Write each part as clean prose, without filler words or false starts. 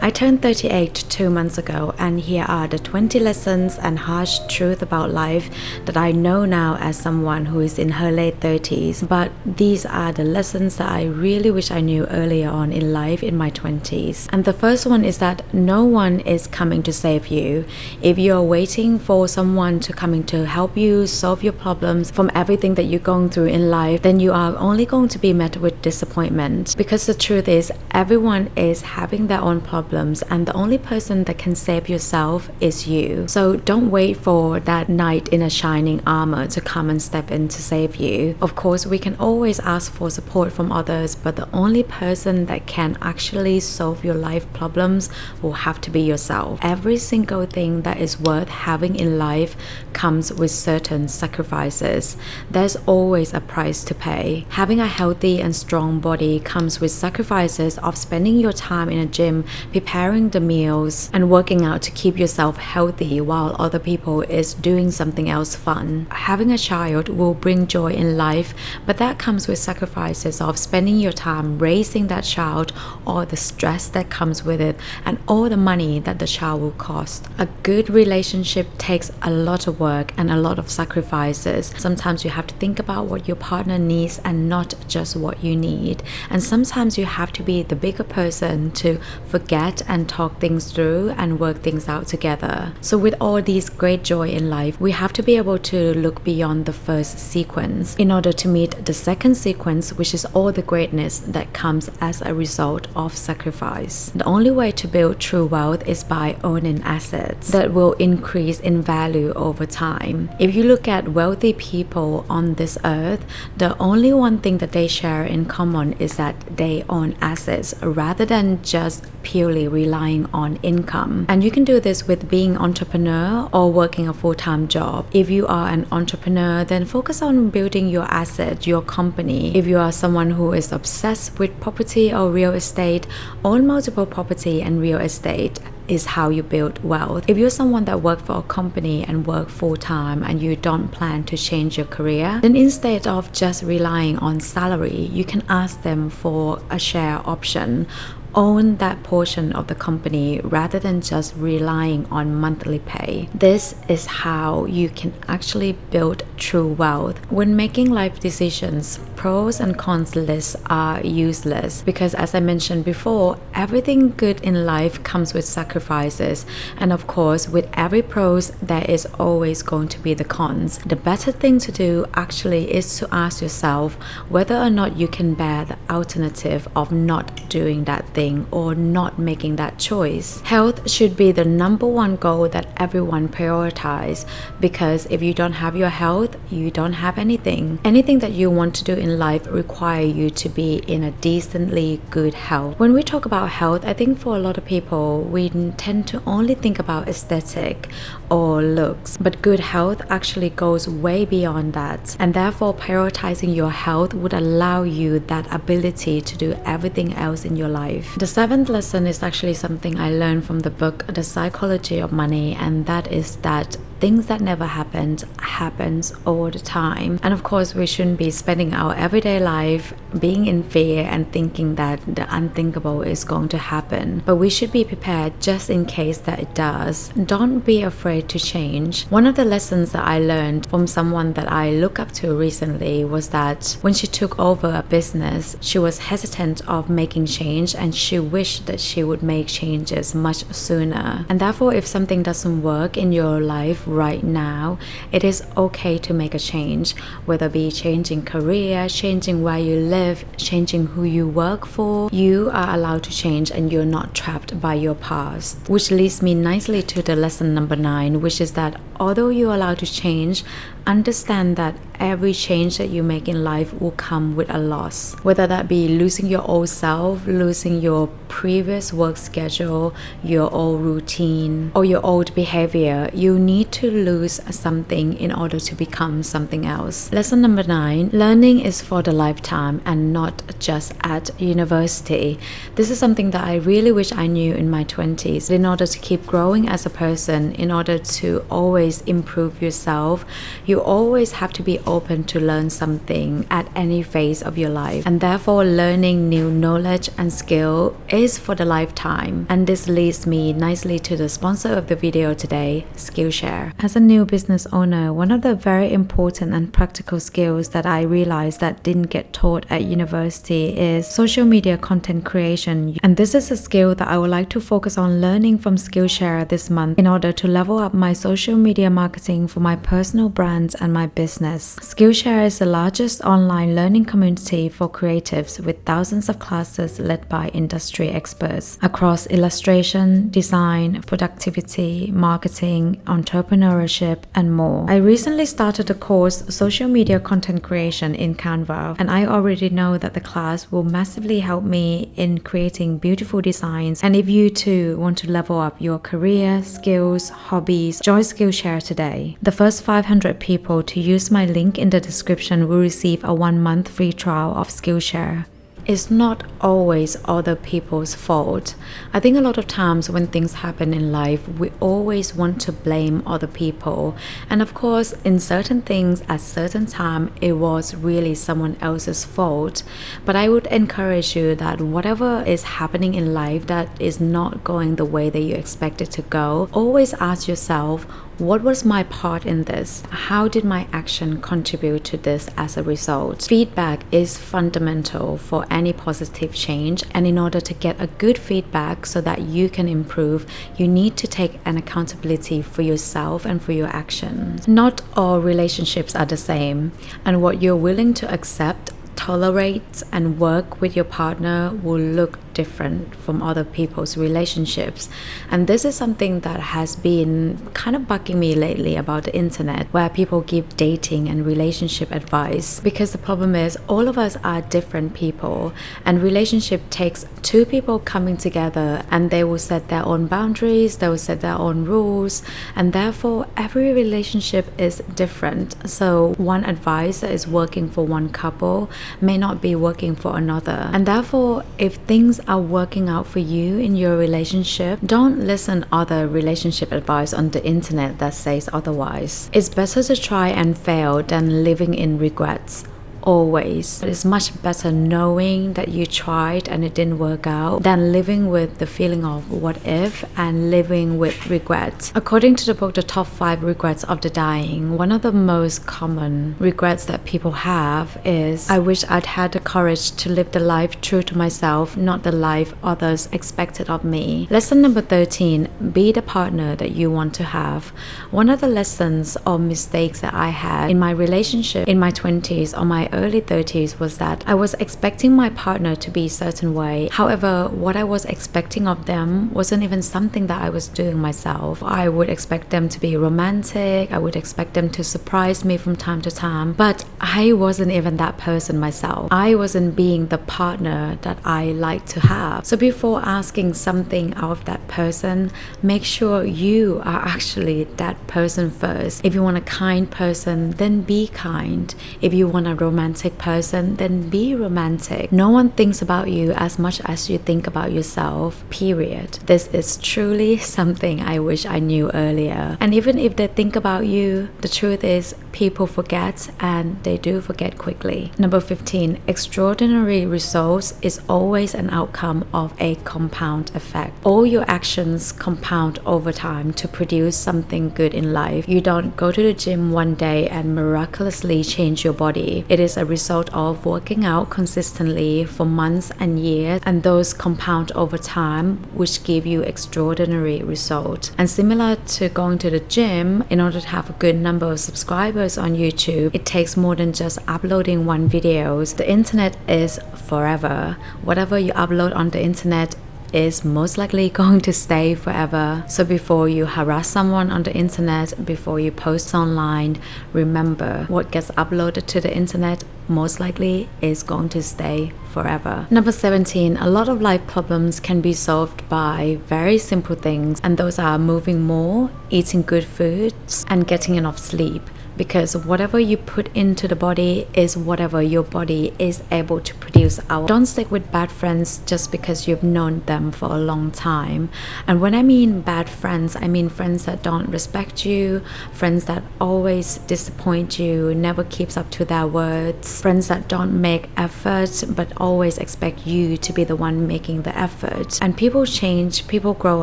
I turned 38 2 months ago, and here are the 20 lessons and harsh truth about life that I know now as someone who is in her late 30s. But these are the lessons that I really wish I knew earlier on in life in my 20s. And the first one is that no one is coming to save you. If you're waiting for someone to coming to help you solve your problems from everything that you're going through in life, then you are only going to be met with disappointment. Because the truth is, everyone is having their own problems, and the only person that can save yourself is you. So don't wait for that knight in a shining armor to come and step in to save you. Of course, we can always ask for support from others, but the only person that can actually solve your life problems will have to be yourself. Every single thing that is worth having in life comes with certain sacrifices. There's always a price to pay. Having a healthy and strong body comes with sacrifices of spending your time in a gym, preparing the meals, and working out to keep yourself healthy while other people is doing something else fun. Having a child will bring joy in life, but that comes with sacrifices of spending your time raising that child, or the stress that comes with it, and all the money that the child will cost. A good relationship takes a lot of work and a lot of sacrifices. Sometimes you have to think about what your partner needs and not just what you need. And sometimes you have to be the bigger person to forget and talk things through and work things out together. So with all these great joy in life, we have to be able to look beyond the first sequence in order to meet the second sequence, which is all the greatness that comes as a result of sacrifice. The only way to build true wealth is by owning assets that will increase in value over time. If you look at wealthy people on this earth, the only one thing that they share in common is that they own assets rather than just purely relying on income. And you can do this with being entrepreneur or working a full-time job. If you are an entrepreneur, then focus on building your asset, your company. If you are someone who is obsessed with property or real estate, own multiple property and real estate is how you build wealth. If you're someone that works for a company and work full-time and you don't plan to change your career, then instead of just relying on salary, you can ask them for a share option. Own that portion of the company rather than just relying on monthly pay. This is how you can actually build true wealth. When making life decisions, pros and cons lists are useless because, as I mentioned before, everything good in life comes with sacrifices, and of course with every pros there is always going to be the cons. The better thing to do actually is to ask yourself whether or not you can bear the alternative of not doing that thing or not making that choice. Health should be the number one goal that everyone prioritize, because if you don't have your health, you don't have anything. Anything that you want to do in life require you to be in a decently good health. When we talk about health, I think for a lot of people, we tend to only think about aesthetic or looks, but good health actually goes way beyond that, and therefore prioritizing your health would allow you that ability to do everything else in your life. The seventh lesson is actually something I learned from the book The Psychology of Money, and that is that things that never happened happens all the time. And of course, we shouldn't be spending our everyday life being in fear and thinking that the unthinkable is going to happen. But we should be prepared just in case that it does. Don't be afraid to change. One of the lessons that I learned from someone that I look up to recently was that when she took over a business, she was hesitant of making change, and she wished that she would make changes much sooner. And therefore, if something doesn't work in your life right now, it is okay to make a change, whether it be changing career, changing where you live, changing who you work for. You are allowed to change and you're not trapped by your past. Which leads me nicely to the lesson number 9, which is that although you're allowed to change, understand that every change that you make in life will come with a loss. Whether that be losing your old self, losing your previous work schedule, your old routine, or your old behavior, you need to lose something in order to become something else. Lesson number 9, learning is for the lifetime and not just at university. This is something that I really wish I knew in my 20s. In order to keep growing as a person, in order to always improve yourself, you You always have to be open to learn something at any phase of your life, and therefore learning new knowledge and skill is for the lifetime. And this leads me nicely to the sponsor of the video today, Skillshare. As a new business owner, one of the very important and practical skills that I realized that didn't get taught at university is social media content creation. And this is a skill that I would like to focus on learning from Skillshare this month in order to level up my social media marketing for my personal brands and my business. Skillshare is the largest online learning community for creatives with thousands of classes led by industry experts across illustration, design, productivity, marketing, entrepreneurship, and more. I recently started a course, Social Media Content Creation in Canva, and I already know that the class will massively help me in creating beautiful designs. And if you too want to level up your career, skills, hobbies, join Skillshare today. The first 500 people to use my link in the description will receive a 1-month free trial of Skillshare. It's not always other people's fault. I think a lot of times when things happen in life, we always want to blame other people. And of course, in certain things at certain time, it was really someone else's fault. But I would encourage you that whatever is happening in life that is not going the way that you expect it to go, always ask yourself, what was my part in this? How did my action contribute to this as a result? Feedback is fundamental for any positive change, and in order to get a good feedback so that you can improve, you need to take an accountability for yourself and for your actions. Not all relationships are the same, and what you're willing to accept, tolerate, and work with your partner will look different from other people's relationships. And this is something that has been kind of bugging me lately about the internet, where people give dating and relationship advice, because the problem is all of us are different people, and relationship takes two people coming together, and they will set their own boundaries, they will set their own rules, and therefore every relationship is different. So one advice that is working for one couple may not be working for another, and therefore if things are working out for you in your relationship, don't listen other relationship advice on the internet that says otherwise. It's better to try and fail than living in regrets. Always. It's much better knowing that you tried and it didn't work out than living with the feeling of what if and living with regret. According to the book The Top 5 Regrets of the Dying, one of the most common regrets that people have is, I wish I'd had the courage to live the life true to myself, not the life others expected of me. Lesson number 13, be the partner that you want to have. One of the lessons or mistakes that I had in my relationship in my 20s or my early 30s was that I was expecting my partner to be a certain way. However, what I was expecting of them wasn't even something that I was doing myself. I would expect them to be romantic, I would expect them to surprise me from time to time, but I wasn't even that person myself. I wasn't being the partner that I like to have. So before asking something out of that person, make sure you are actually that person first. If you want a kind person, then be kind. If you want a romantic person, then be romantic. No one thinks about you as much as you think about yourself, period. This is truly something I wish I knew earlier. And even if they think about you, the truth is people forget, and they do forget quickly. Number 15, extraordinary results is always an outcome of a compound effect. All your actions compound over time to produce something good in life. You don't go to the gym one day and miraculously change your body. It is a result of working out consistently for months and years, and those compound over time, which give you extraordinary results. And similar to going to the gym, in order to have a good number of subscribers on YouTube, it takes more than just uploading one video. The internet is forever. Whatever you upload on the internet is most likely going to stay forever. So before you harass someone on the internet, before you post online, remember what gets uploaded to the internet most likely is going to stay forever. Number 17, a lot of life problems can be solved by very simple things, and those are moving more, eating good foods, and getting enough sleep. because whatever you put into the body is whatever your body is able to produce out. Don't stick with bad friends just because you've known them for a long time. And when I mean bad friends, I mean friends that don't respect you, friends that always disappoint you, never keeps up to their words, friends that don't make effort but always expect you to be the one making the effort. And people change, people grow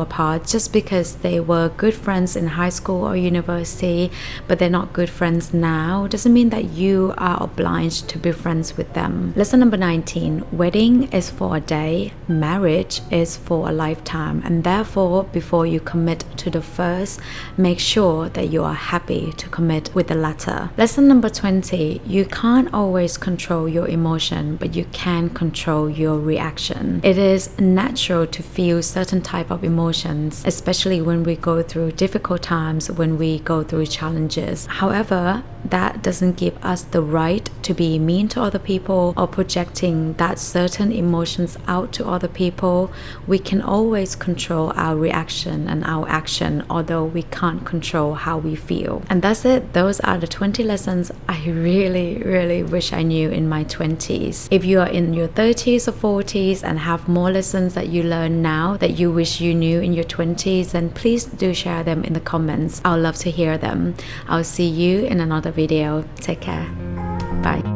apart. Just because they were good friends in high school or university but they're not good friends now doesn't mean that you are obliged to be friends with them. Lesson number 19. Wedding is for a day, marriage is for a lifetime, and therefore before you commit to the first, make sure that you are happy to commit with the latter. Lesson number 20. You can't always control your emotion, but you can control your reaction. It is natural to feel certain type of emotions, especially when we go through difficult times, when we go through challenges. However, that doesn't give us the right to be mean to other people or projecting that certain emotions out to other people. We can always control our reaction and our action, although we can't control how we feel. And that's it. Those are the 20 lessons I really wish I knew in my 20s. If you are in your 30s or 40s and have more lessons that you learn now that you wish you knew in your 20s, then please do share them in the comments. I'll love to hear them. I'll see you in another video. Take care. Bye.